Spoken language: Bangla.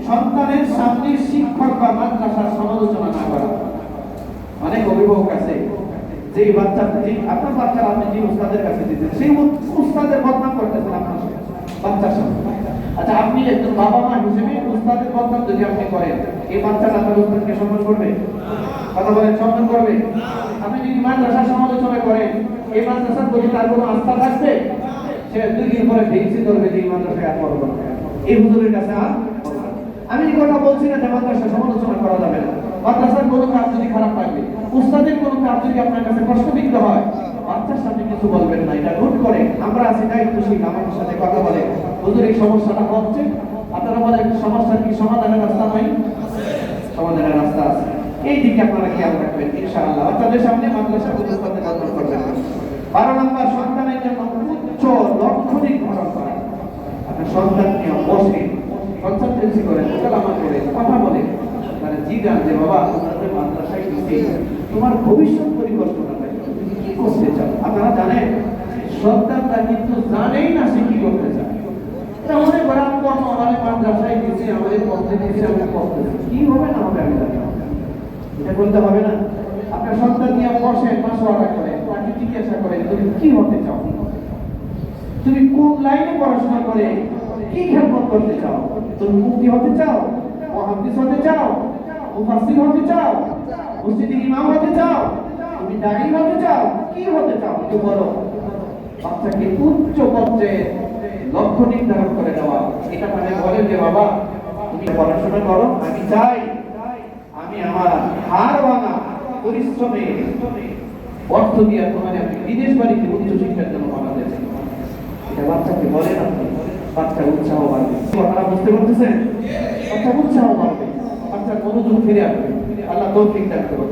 সন্তানের সামনে শিক্ষক বা মাদ্রাসার সমালোচনা না করা। অনেক অভিভাবক আছে যে বাচ্চা, আপনার বাচ্চা আপনি যে উস্তাদের কাছে দিতেন সেই উস্তাদের বদনাম করতেছেন আপনার বাচ্চার সামনে। আচ্ছা, আপনি একজন বাবা মা হিসেবে উস্তাদের বদনাম যদি আপনি করেন, এই বাচ্চাটা আপনার উস্তাদকে সম্মান করবে? কথা বলেন, সম্মান করবে? আপনি যদি মাদ্রাসার সমালোচনা করেন, এই মাদ্রাসার প্রতি তার কোনো আস্থা থাকবে? সে 2 দিন পরে ভেঙে ধরবে যে এই মাদ্রাসায় আর পড়ব না, এই হুজুরের কাছে আর। আমি এই কথা বলছি না যে মাদ্রাসার সমালোচনা করা যাবে না। মাদ্রাসার কোনো কাজ যদি খারাপ লাগবে, উস্তাদের কোনো কাজ যদি আপনার কাছে প্রশ্নবিদ্ধ হয়, বাচ্চার সামনে কিছু বলবেন না, এটা নোট করে। আমরা আছি দায়িত্বশীল, আমাদের সাথে কথা বলে, হুজুর এই সমস্যাটা হচ্ছে, আপনারা বলেন সমস্যার কি সমাধানের রাস্তা নাই? সমাধানের রাস্তা আছে, এই দিকে আপনারা খেয়াল রাখবেন ইনশাআল্লাহ। বাচ্চাদের সামনে মাদ্রাসা উস্তাদের বদনাম করবেন না। 12 নম্বর, সন্তানের জন্য উচ্চ লক্ষ্য নির্ধারণ করা। আপনার সন্তান নিয়ে বসে কনসালটেন্সি করে, মোকালামা করে, কথা বলে, মানে জিজ্ঞাসা যে বাবা তোমাদের মাদ্রাসায় গিয়ে তোমার ভবিষ্যৎ পরিকল্পনাটা তুমি কি করতে চাও? আপনারা জানেন সন্তানরা কিন্তু জানেই না সে কি করতে চায়। এটা মনে করে আমাদের মাদ্রাসায় গেছে, আমাদের পড়তে দিয়েছে, আমরা পড়তেছি, কি হবে না হবে আমি জানি না, এটা বলতে হবে না। আপনার সন্তান নিয়ে বসে মাসওয়ারা করে, তাকে জিজ্ঞাসা করে তুমি কি হতে চাও, তুমি কোন লাইনে পড়াশোনা করে কি খেদমত করতে চাও, তুমি মুফতি হতে চাও, মুহাদ্দিস হতে চাও, মুফাসসির হতে চাও, মসজিদের ইমাম হতে চাও, তুমি দাঈ হতে চাও, কি হতে চাও একটু বলো। বাচ্চাকে উচ্চ পর্যায়ে লক্ষ্য নির্ধারণ করে দেওয়া। এটা মানে বলে যে বাবা তুমি পড়াশোনা করো, আমি চাই আমি আমার হাড় ভাঙা পরিশ্রমে অর্থ দিয়ে তোমার আমি বিদেশ বাড়িতে উচ্চ শিক্ষার জন্য বানাতে চাই। এটা বাচ্চাকে বলে না, বাচ্চা উৎসাহ বাড়বে। কথাটা বুঝতে পারতেছেন? বাচ্চা উৎসাহ বাড়বে, বাচ্চার মনোযোগ ফিরে আসবে। আল্লাহ তৌফিক দান করুন।